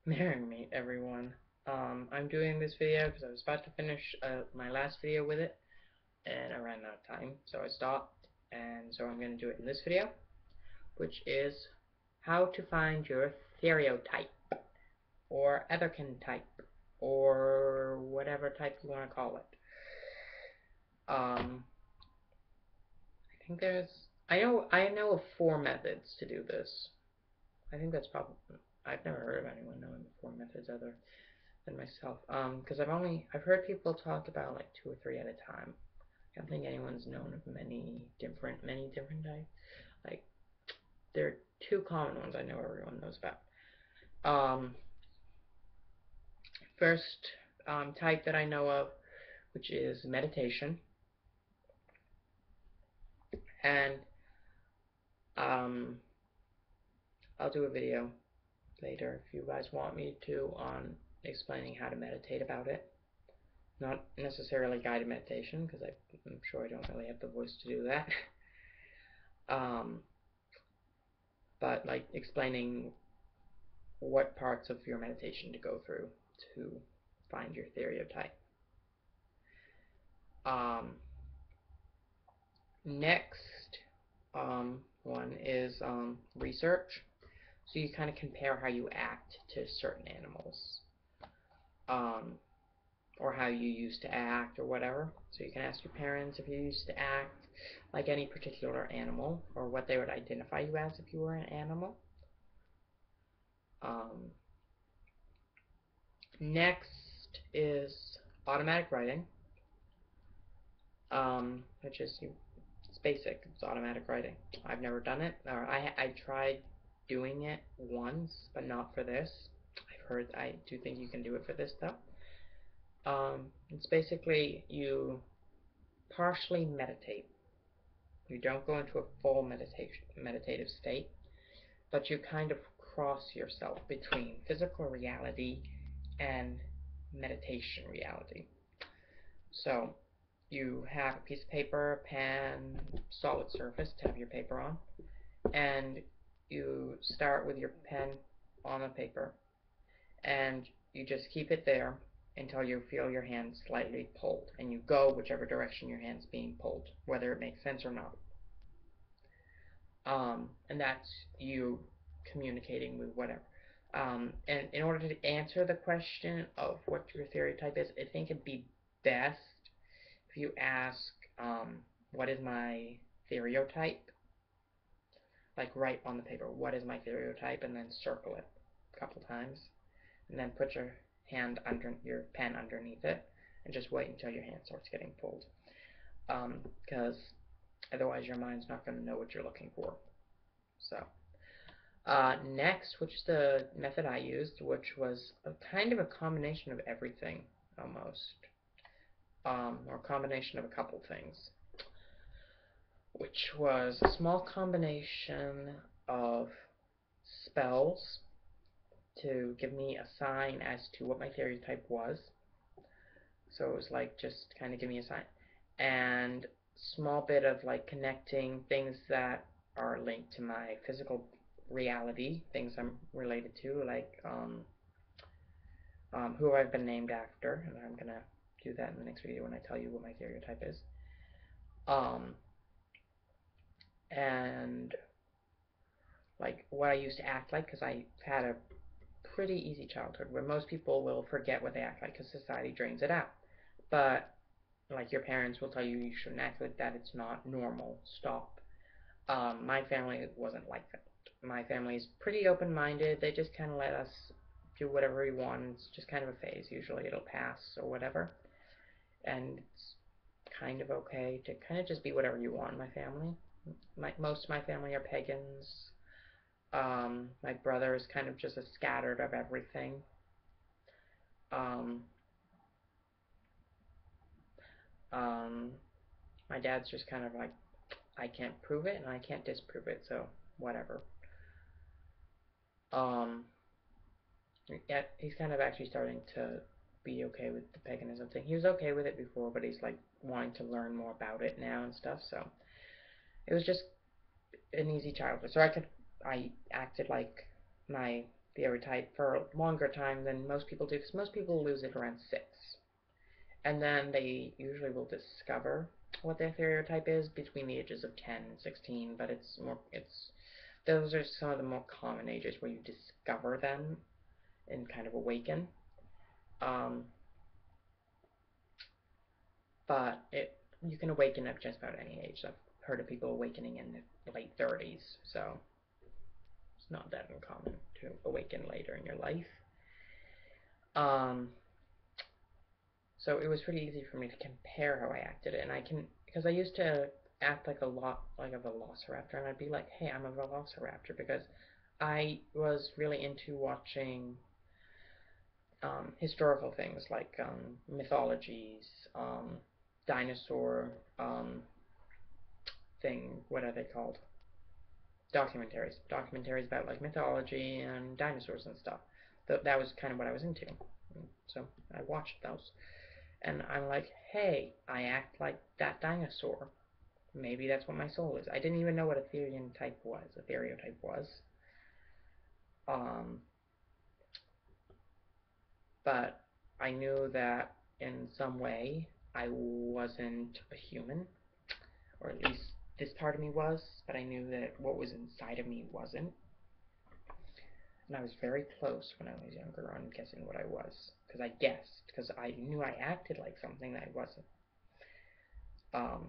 Merry meet everyone. I'm doing this video because I was about to finish my last video with it, and I ran out of time, so I stopped, and so I'm going to do it in this video, which is how to find your stereotype, or Etherkin type, or whatever type you want to call it. I think I know of 4 methods to do this. I think that's probably, I've never heard of anyone knowing 4 methods other than myself. Because I've heard people talk about like 2 or 3 at a time. I don't think anyone's known of many different types. Like, there are 2 common ones I know everyone knows about. First type that I know of, which is meditation, and um, I'll do a video later if you guys want me to on explaining how to meditate about it. Not necessarily guided meditation, because I'm sure I don't really have the voice to do that. um, but like explaining what parts of your meditation to go through to find your stereotype. Next one is research. So you kind of compare how you act to certain animals, um, or how you used to act, or whatever. So you can ask your parents if you used to act like any particular animal, or what they would identify you as if you were an animal. Um, Next is automatic writing, which is it's basic. It's automatic writing. I've never done it, or I tried doing it once, but not for this. I do think you can do it for this though. It's basically you partially meditate. You don't go into a full meditative state, but you kind of cross yourself between physical reality and meditation reality. So you have a piece of paper, pen, solid surface to have your paper on, and you start with your pen on the paper, and you just keep it there until you feel your hand slightly pulled, and you go whichever direction your hand's being pulled, whether it makes sense or not. And that's you communicating with whatever. And in order to answer the question of what your stereotype is, I think it'd be best if you ask, what is my stereotype? Like, write on the paper, what is my stereotype, and then circle it a couple times, and then put your pen underneath it, and just wait until your hand starts getting pulled. Because otherwise your mind's not going to know what you're looking for. So, next, which is the method I used, which was a kind of a combination of everything, almost, or a combination of a couple things, which was a small combination of spells to give me a sign as to what my stereotype was. So it was like just kind of give me a sign, and small bit of like connecting things that are linked to my physical reality, things I'm related to, like who I've been named after, and I'm gonna do that in the next video when I tell you what my stereotype is. And like what I used to act like, because I had a pretty easy childhood where most people will forget what they act like because society drains it out. But like your parents will tell you you shouldn't act like that, it's not normal, stop. My family wasn't like that. My family is pretty open-minded. They just kind of let us do whatever we want. It's just kind of a phase. Usually it'll pass or whatever. And it's kind of okay to kind of just be whatever you want in my family. Most of my family are pagans. My brother is kind of just a scattered of everything. Um, um, my dad's just kind of like, I can't prove it and I can't disprove it, so whatever. Um, yeah, he's kind of actually starting to be okay with the paganism thing. He was okay with it before, but he's like wanting to learn more about it now and stuff. So it was just an easy childhood. So I acted like my stereotype for a longer time than most people do, because most people lose it around 6. And then they usually will discover what their stereotype is between the ages of 10 and 16, but those are some of the more common ages where you discover them and kind of awaken. Um, but you can awaken at just about any age. I've heard of people awakening in the late 30s, so it's not that uncommon to awaken later in your life. Um, so it was pretty easy for me to compare how I acted, and because I used to act like a velociraptor, and I'd be like, hey, I'm a velociraptor, because I was really into watching historical things like mythologies, dinosaur what are they called? Documentaries about like mythology and dinosaurs and stuff. That was kind of what I was into. So I watched those. And I'm like, hey, I act like that dinosaur. Maybe that's what my soul is. I didn't even know what a therian type was, a theriotype was. Um, but I knew that in some way I wasn't a human, or at least this part of me was, but I knew that what was inside of me wasn't. And I was very close when I was younger on guessing what I was, because I guessed, because I knew I acted like something that I wasn't. Um,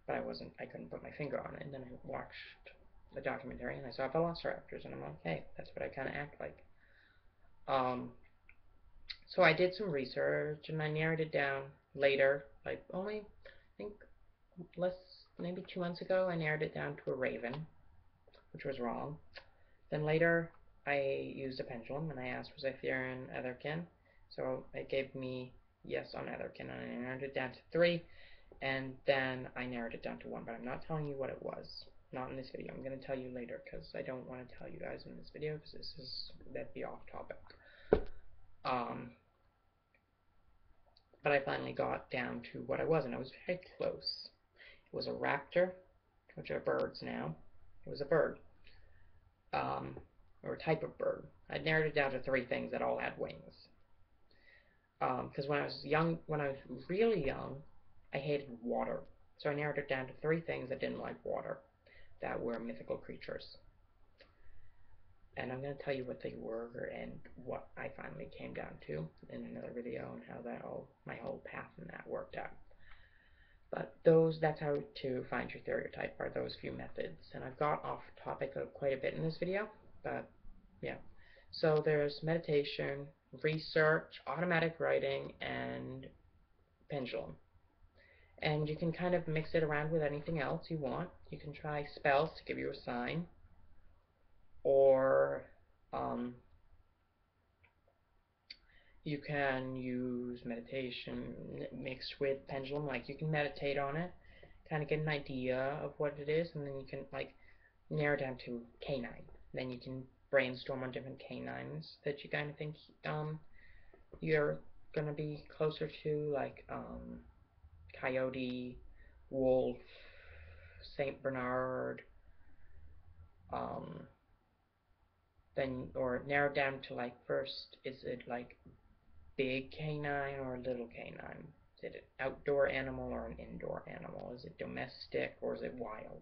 but I wasn't. I couldn't put my finger on it. And then I watched the documentary and I saw velociraptors, and I'm like, hey, that's what I kind of act like. Um, so I did some research and I narrowed it down later, like only I think less, maybe 2 months ago. I narrowed it down to a raven, which was wrong. Then later I used a pendulum and I asked was I therian etherkin, so it gave me yes on etherkin, and I narrowed it down to 3, and then I narrowed it down to 1, but I'm not telling you what it was. Not in this video. I'm going to tell you later, because I don't want to tell you guys in this video, because that'd be off topic. But I finally got down to what I was, and I was very close. It was a raptor, which are birds now. It was a bird, or a type of bird. I narrowed it down to 3 things that all had wings. Because when I was really young, I hated water. So I narrowed it down to 3 things that didn't like water, that were mythical creatures. And I'm going to tell you what they were and what I finally came down to in another video, and how my whole path in that worked out. But that's how to find your stereotype, are those few methods. And I've got off topic quite a bit in this video, but yeah. So there's meditation, research, automatic writing, and pendulum. And you can kind of mix it around with anything else you want. You can try spells to give you a sign, or you can use meditation mixed with pendulum. Like, you can meditate on it, kind of get an idea of what it is, and then you can like narrow down to canine. Then you can brainstorm on different canines that you kind of think you're gonna be closer to, like coyote, wolf, Saint Bernard, um, then, or narrow down to, like, first, is it like big canine or little canine? Is it an outdoor animal or an indoor animal? Is it domestic or is it wild?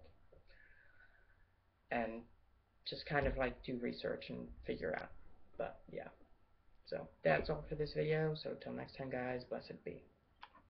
And just kind of like do research and figure out. But yeah, so that's all for this video. So till next time, guys, blessed be.